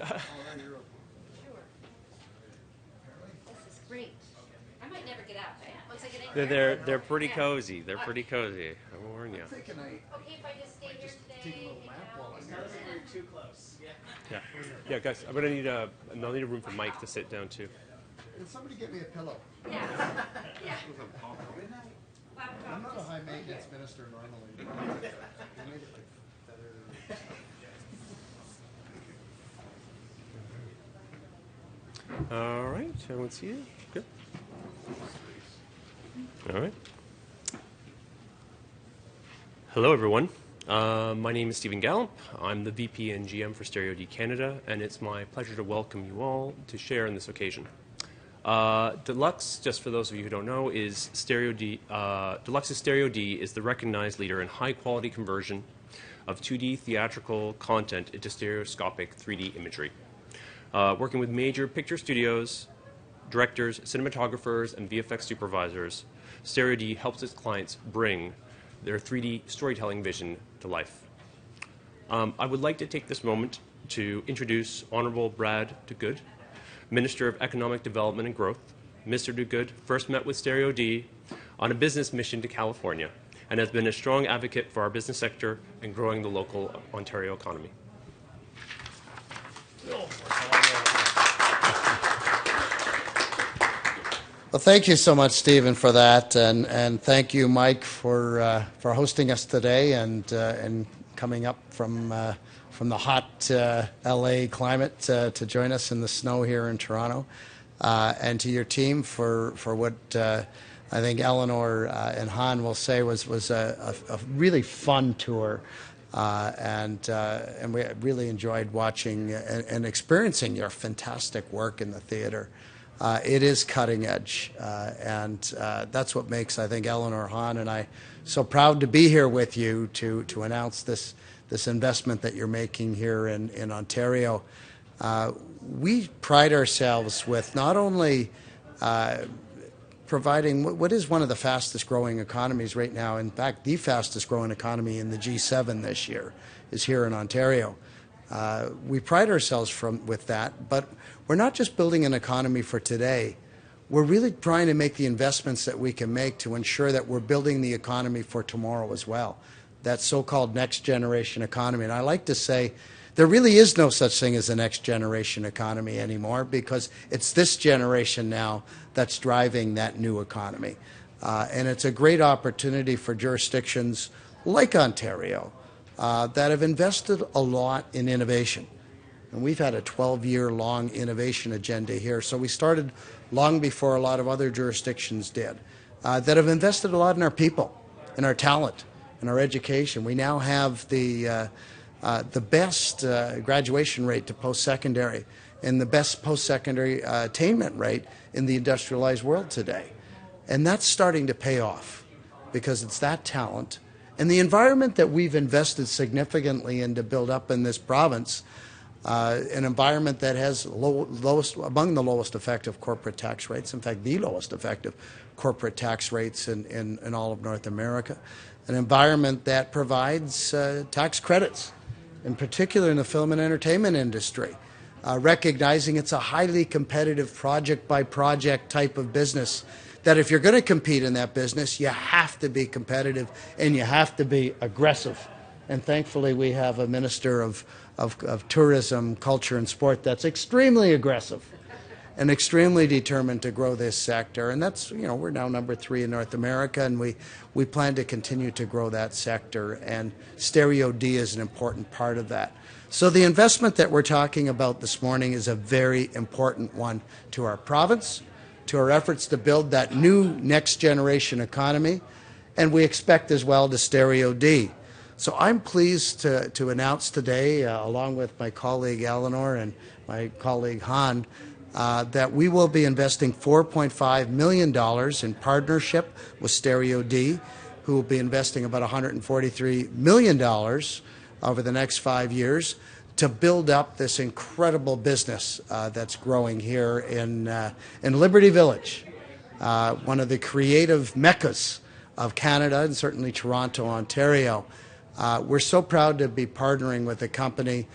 This is great. I might never get out. Once I get in They're pretty cozy. They're pretty cozy. I warn you. Okay, if I just stay here today, Too close. Yeah. Yeah, guys. I'll need a room for Mike to sit down too. Can somebody get me a pillow? Yeah. Yeah. I'm not a high maintenance minister normally. I made it like better. All right. Everyone see you? Good. All right. Hello, everyone. My name is Stephen Gallup. I'm the VP and GM for Stereo D Canada, and it's my pleasure to welcome you all to share in this occasion. Deluxe, just for those of you who don't know, is Stereo D. Deluxe's Stereo D is the recognized leader in high-quality conversion of 2D theatrical content into stereoscopic 3D imagery. Working with major picture studios, directors, cinematographers, and VFX supervisors, Stereo D helps its clients bring their 3D storytelling vision to life. I would like to take this moment to introduce Honorable Brad Dogood, Minister of Economic Development and Growth. Mr. Dogood first met with Stereo D on a business mission to California and has been a strong advocate for our business sector and growing the local Ontario economy. Well, thank you so much, Stephen, for that, and thank you, Mike, for hosting us today and coming up from the hot LA climate to join us in the snow here in Toronto, and to your team for what I think Eleanor and Han will say was a really fun tour, and we really enjoyed watching and experiencing your fantastic work in the theater. It is cutting edge, and that's what makes, I think, Eleanor, Han, and I so proud to be here with you to announce this investment that you're making here in Ontario. We pride ourselves with not only providing what is one of the fastest growing economies right now, in fact, the fastest growing economy in the G7 this year is here in Ontario. We pride ourselves with that, but we're not just building an economy for today. We're really trying to make the investments that we can make to ensure that we're building the economy for tomorrow as well, that so-called next generation economy. And I like to say there really is no such thing as a next generation economy anymore, because it's this generation now that's driving that new economy. And it's a great opportunity for jurisdictions like Ontario that have invested a lot in innovation. And we've had a 12-year-long innovation agenda here. So we started long before a lot of other jurisdictions did, that have invested a lot in our people, in our talent, in our education. We now have the best graduation rate to post-secondary and the best post-secondary attainment rate in the industrialized world today. And that's starting to pay off because it's that talent and the environment that we've invested significantly in to build up in this province, an environment that has among the lowest effective corporate tax rates, in fact, the lowest effective corporate tax rates in all of North America, an environment that provides tax credits, in particular in the film and entertainment industry, recognizing it's a highly competitive project-by-project type of business, that if you're going to compete in that business, you have to be competitive and you have to be aggressive. And thankfully, we have a Minister of Tourism, Culture and Sport that's extremely aggressive and extremely determined to grow this sector. And that's, we're now number 3 in North America, and we plan to continue to grow that sector. And Stereo D is an important part of that. So the investment that we're talking about this morning is a very important one to our province, to our efforts to build that new next generation economy, and we expect as well to Stereo D. So I'm pleased to announce today, along with my colleague Eleanor and my colleague Han, that we will be investing $4.5 million in partnership with Stereo D, who will be investing about $143 million over the next 5 years to build up this incredible business that's growing here in Liberty Village, one of the creative meccas of Canada and certainly Toronto, Ontario. We're so proud to be partnering with a company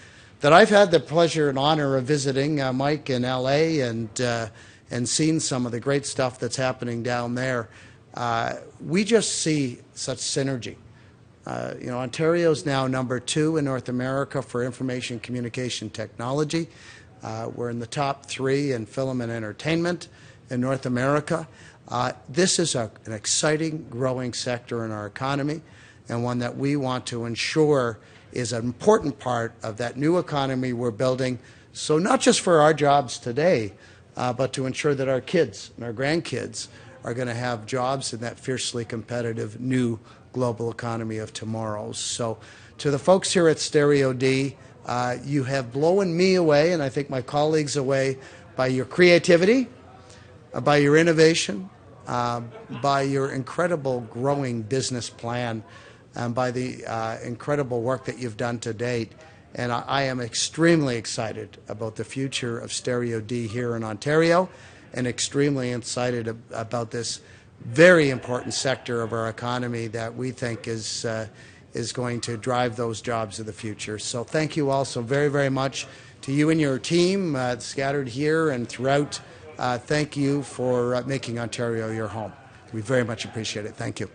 that I've had the pleasure and honor of visiting Mike in LA and seeing some of the great stuff that's happening down there. We just see such synergy. Ontario's now number 2 in North America for information communication technology. We're in the top 3 in film and entertainment in North America. This is an exciting, growing sector in our economy, and one that we want to ensure is an important part of that new economy we're building. So not just for our jobs today, but to ensure that our kids and our grandkids are going to have jobs in that fiercely competitive new global economy of tomorrow. So to the folks here at Stereo D, you have blown me away, and I think my colleagues away, by your creativity, by your innovation, by your incredible growing business plan, and by the incredible work that you've done to date. And I am extremely excited about the future of Stereo D here in Ontario, and extremely excited about this very important sector of our economy that we think is going to drive those jobs of the future. So thank you all so very, very much to you and your team scattered here and throughout. Thank you for making Ontario your home. We very much appreciate it. Thank you.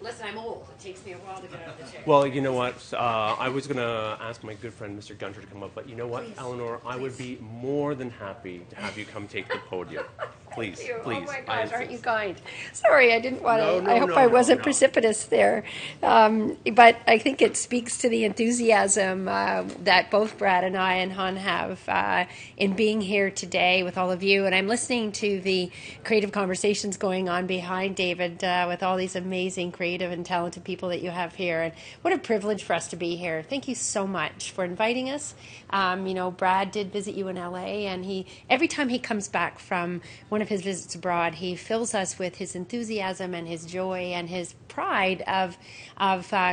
Listen, I'm old. It takes me a while to get out of the chair. Well, you know what? I was going to ask my good friend, Mr. Gunter, to come up, but you know what, Please. Eleanor? I would be more than happy to have you come take the podium. Please, please. Oh my gosh, aren't you kind? Sorry, I didn't want to. No, I hope I wasn't no. precipitous there. But I think it speaks to the enthusiasm that both Brad and I and Han have in being here today with all of you. And I'm listening to the creative conversations going on behind David with all these amazing creative and talented people that you have here. And what a privilege for us to be here. Thank you so much for inviting us. Brad did visit you in LA, and every time he comes back from one of his visits abroad, he fills us with his enthusiasm and his joy and his pride of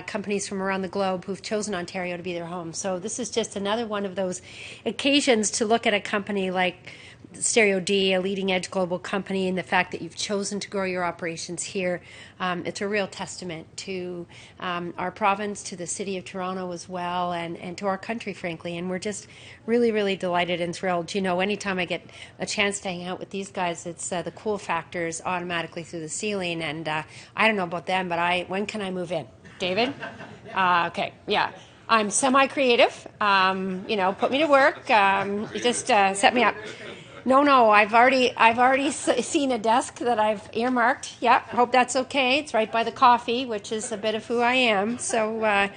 companies from around the globe who've chosen Ontario to be their home. So this is just another one of those occasions to look at a company like Stereo D, a leading edge global company, and the fact that you've chosen to grow your operations here. It's a real testament to our province, to the city of Toronto as well, and to our country, frankly. And we're just really, really delighted and thrilled. Anytime I get a chance to hang out with these guys, it's the cool factors automatically through the ceiling. And I don't know about them, but when can I move in? David? Okay, yeah. I'm semi-creative. Put me to work. You just set me up. No, I've already seen a desk that I've earmarked. Yeah, hope that's okay. It's right by the coffee, which is a bit of who I am. So,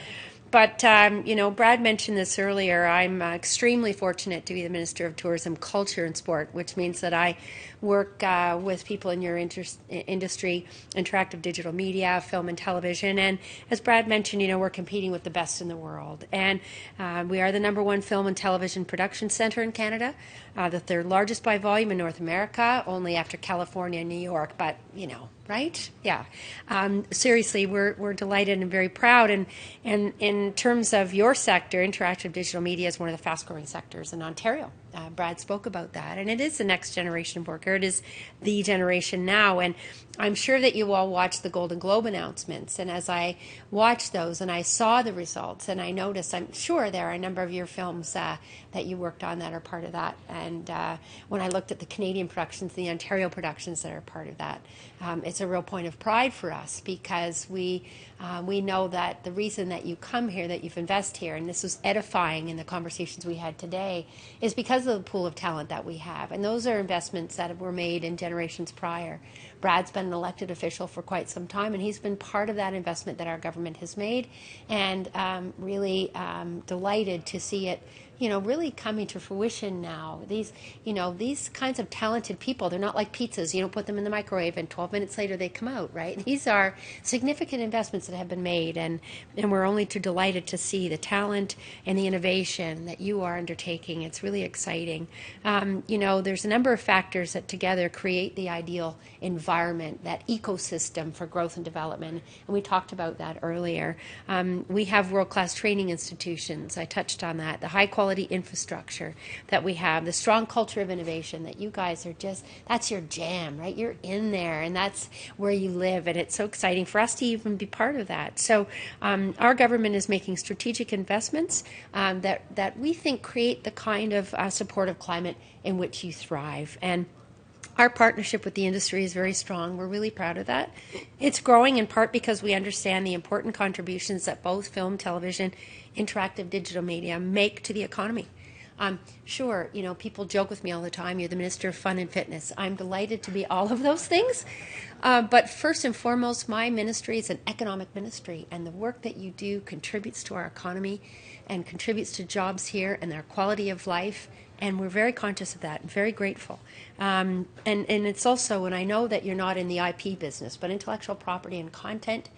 Brad mentioned this earlier. I'm extremely fortunate to be the Minister of Tourism, Culture and Sport, which means that I work with people in your industry, interactive digital media, film and television. And as Brad mentioned, we're competing with the best in the world. And we are the #1 film and television production center in Canada, the 3rd largest by volume in North America, only after California and New York. But, right? Yeah. Seriously, we're delighted and very proud. And in terms of your sector, interactive digital media is one of the fast-growing sectors in Ontario. Brad spoke about that. And it is the next generation of worker. It is the generation now. And I'm sure that you all watched the Golden Globe announcements. And as I watched those and I saw the results, and I noticed, I'm sure there are a number of your films that you worked on that are part of that. And when I looked at the Canadian productions, the Ontario productions that are part of that, it's a real point of pride for us, because we know that the reason that you come here, that you've invested here, and this was edifying in the conversations we had today, is because of the pool of talent that we have. And those are investments that were made in generations prior. Brad's been an elected official for quite some time, and he's been part of that investment that our government has made, and really delighted to see it really coming to fruition now. These kinds of talented people, they're not like pizzas. You don't put them in the microwave and 12 minutes later they come out, right? These are significant investments that have been made, and we're only too delighted to see the talent and the innovation that you are undertaking. It's really exciting. There's a number of factors that together create the ideal environment, that ecosystem for growth and development, and we talked about that earlier. We have world-class training institutions. I touched on that. The high-quality quality infrastructure that we have, the strong culture of innovation that you guys are just, that's your jam, right? You're in there and that's where you live, and it's so exciting for us to even be part of that. So our government is making strategic investments that we think create the kind of supportive climate in which you thrive. And our partnership with the industry is very strong. We're really proud of that. It's growing in part because we understand the important contributions that both film, television, interactive digital media make to the economy. Sure, you know, people joke with me all the time, you're the Minister of Fun and Fitness. I'm delighted to be all of those things. But first and foremost, my ministry is an economic ministry, and the work that you do contributes to our economy and contributes to jobs here and their quality of life. And we're very conscious of that and very grateful. And it's also, and I know that you're not in the IP business, but intellectual property and content,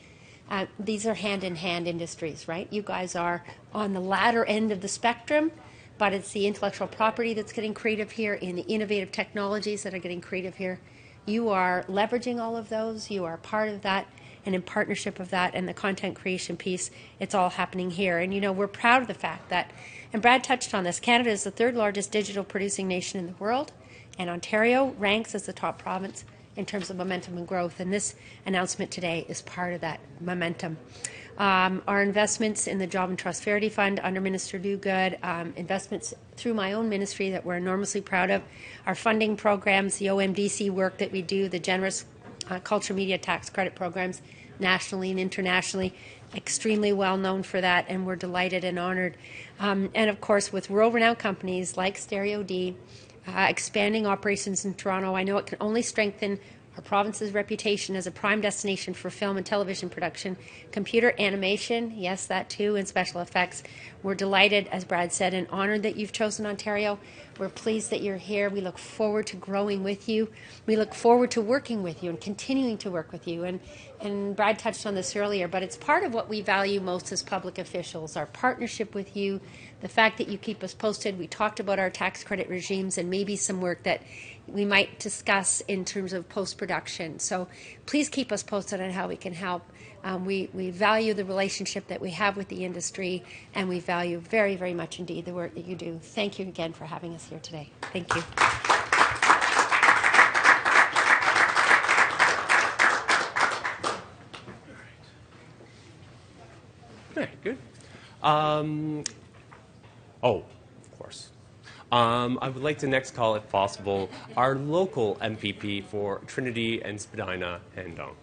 these are hand-in-hand industries, right? You guys are on the latter end of the spectrum, but it's the intellectual property that's getting creative here and the innovative technologies that are getting creative here. You are leveraging all of those. You are part of that and in partnership of that, and the content creation piece, it's all happening here. And, you know, we're proud of the fact that, and Brad touched on this, Canada is the third largest digital producing nation in the world, and Ontario ranks as the top province in terms of momentum and growth, and this announcement today is part of that momentum. Our investments in the Job and Prosperity Fund under Minister Dogood, investments through my own ministry that we're enormously proud of, our funding programs, the OMDC work that we do, the generous culture media tax credit programs nationally and internationally, extremely well known for that, and we're delighted and honored. And of course, with world-renowned companies like Stereo D, expanding operations in Toronto, I know it can only strengthen our province's reputation as a prime destination for film and television production, computer animation, yes, that too, and special effects. We're delighted, as Brad said, and honored that you've chosen Ontario. We're pleased that you're here. We look forward to growing with you. We look forward to working with you and continuing to work with you. And Brad touched on this earlier, but it's part of what we value most as public officials, our partnership with you, the fact that you keep us posted. We talked about our tax credit regimes and maybe some work that we might discuss in terms of post-production. So please keep us posted on how we can help. We value the relationship that we have with the industry, and we value very, very much indeed the work that you do. Thank you again for having us here today. Thank you. Okay, good. Of course. I would like to next call, if possible, our local MPP for Trinity and Spadina, Hendong.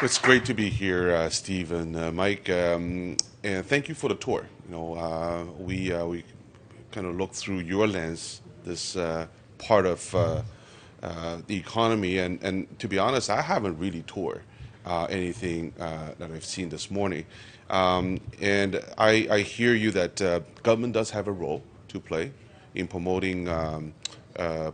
It's great to be here, Steve and Mike, and thank you for the tour. You know, we kind of looked through your lens, this part of the economy, and to be honest, I haven't really toured anything that I've seen this morning. And I hear you that government does have a role to play in promoting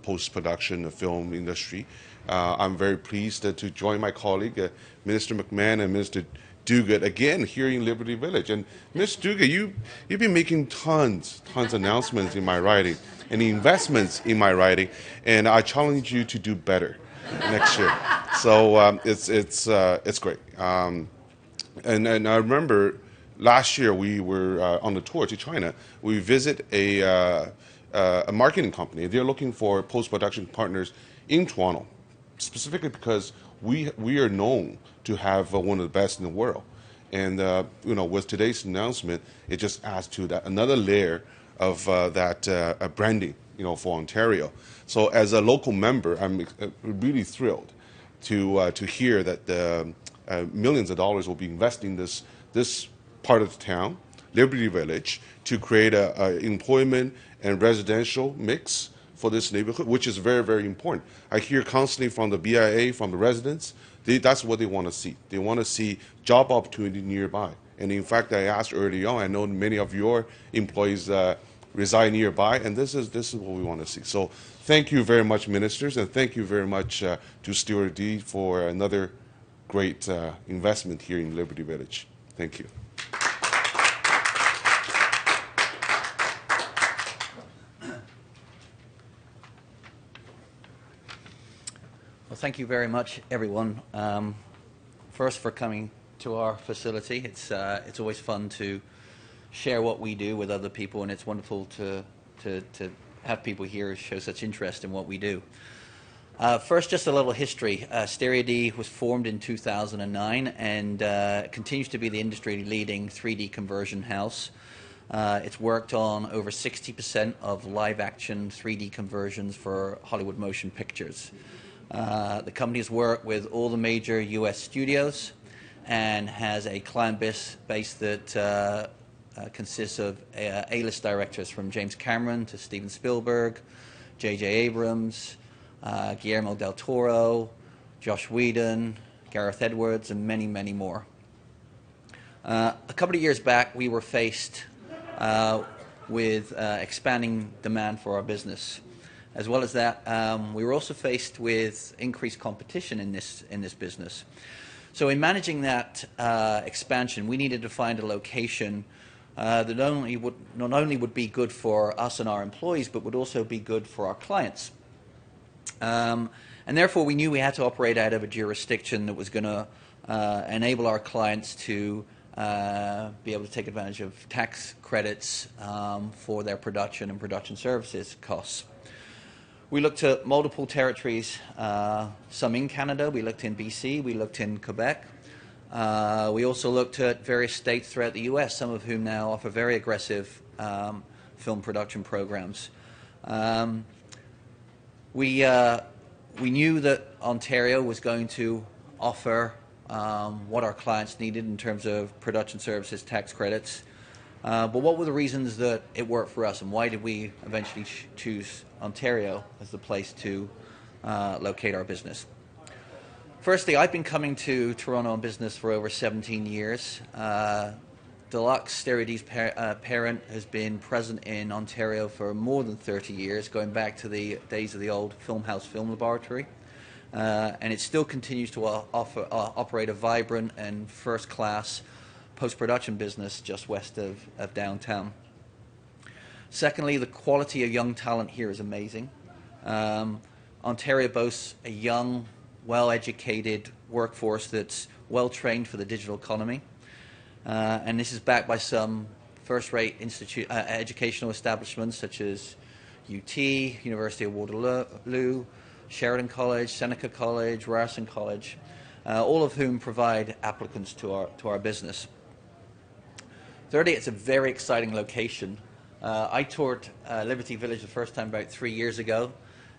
post-production film industry. I'm very pleased to join my colleague, Minister McMahon and Minister Dogood, again here in Liberty Village. And Mr. Dogood, you've been making tons of announcements in my riding and investments in my riding, and I challenge you to do better next year. So it's great. And I remember last year we were on the tour to China. We visit a marketing company. They're looking for post-production partners in Toronto, specifically because we are known to have one of the best in the world. And you know, with today's announcement, it just adds to that another layer of that branding, you know, for Ontario. So as a local member, I'm really thrilled to hear that millions of dollars will be invested in this part of the town, Liberty Village, to create a employment and residential mix for this neighborhood, which is very, very important. I hear constantly from the BIA, from the residents, that's what they want to see. They want to see job opportunity nearby. And in fact, I asked early on, I know many of your employees reside nearby, and this is what we want to see. So thank you very much, ministers, and thank you very much to Stuart D for another great investment here in Liberty Village. Thank you. Well, thank you very much, everyone. First, for coming to our facility. It's always fun to share what we do with other people, and it's wonderful to have people here show such interest in what we do. First, just a little history. Stereo D was formed in 2009 and continues to be the industry-leading 3D conversion house. It's worked on over 60% of live-action 3D conversions for Hollywood motion pictures. The company has worked with all the major U.S. studios and has a client base that consists of A-list directors from James Cameron to Steven Spielberg, J.J. Abrams, Guillermo del Toro, Josh Whedon, Gareth Edwards, and many, many more. A couple of years back, we were faced with expanding demand for our business. As well as that, we were also faced with increased competition in this business. So in managing that expansion, we needed to find a location that not only would be good for us and our employees, but would also be good for our clients. And therefore, we knew we had to operate out of a jurisdiction that was going to enable our clients to be able to take advantage of tax credits for their production and production services costs. We looked at multiple territories, some in Canada, we looked in BC, we looked in Quebec. We also looked at various states throughout the U.S., some of whom now offer very aggressive film production programs. We knew that Ontario was going to offer what our clients needed in terms of production services tax credits. But what were the reasons that it worked for us, and why did we eventually choose Ontario as the place to locate our business? Firstly, I've been coming to Toronto on business for over 17 years. Deluxe, Stereo D's parent, has been present in Ontario for more than 30 years, going back to the days of the old Filmhouse Film Laboratory. And it still continues to operate a vibrant and first-class post-production business just west of downtown. Secondly, the quality of young talent here is amazing. Ontario boasts a young, well-educated workforce that's well-trained for the digital economy. And this is backed by some first-rate educational establishments such as UT, University of Waterloo, Sheridan College, Seneca College, Ryerson College, all of whom provide applicants to our business. Thirdly, it's a very exciting location. I toured Liberty Village the first time about 3 years ago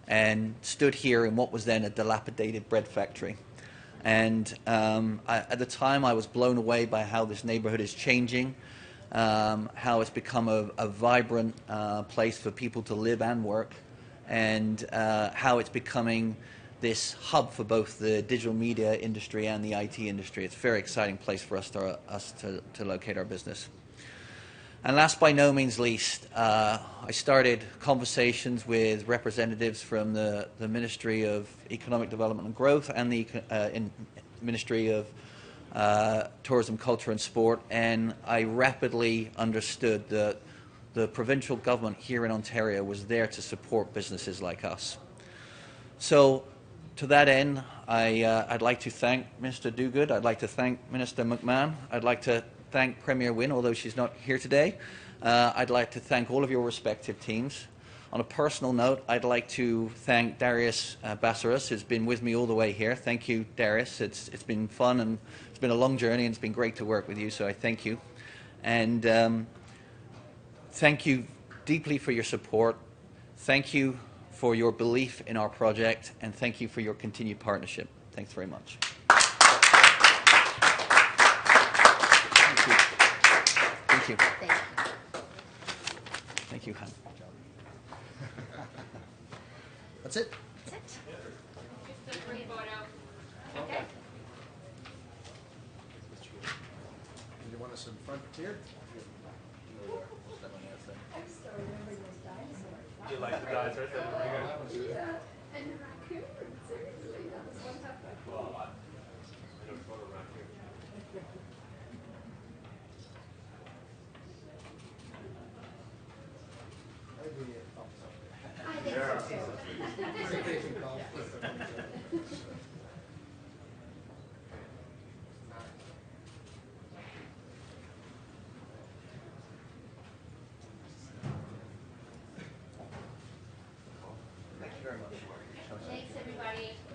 and stood here in what was then a dilapidated bread factory. And at the time, I was blown away by how this neighborhood is changing, how it's become a vibrant place for people to live and work, and how it's becoming this hub for both the digital media industry and the IT industry. It's a very exciting place for us to locate our business. And last but no means least, I started conversations with representatives from the Ministry of Economic Development and Growth and the Ministry of Tourism, Culture and Sport, and I rapidly understood that the provincial government here in Ontario was there to support businesses like us. So to that end, I'd like to thank Minister Duguid, I'd like to thank Minister McMahon, I'd like to thank Premier Wynne, although she's not here today. I'd like to thank all of your respective teams. On a personal note, I'd like to thank Darius Bassaras, who's been with me all the way here. Thank you, Darius. It's been fun, and it's been a long journey, and it's been great to work with you, so I thank you. And thank you deeply for your support. Thank you for your belief in our project, and thank you for your continued partnership. Thanks very much. Thank you. Thank you. Thank you, Han. That's it. That's it. Just a brief photo. Okay. You want us in front here? You like the guys right there? Yeah. And the raccoon. Seriously, that was one tough one. Well, I don't photo around here. everybody.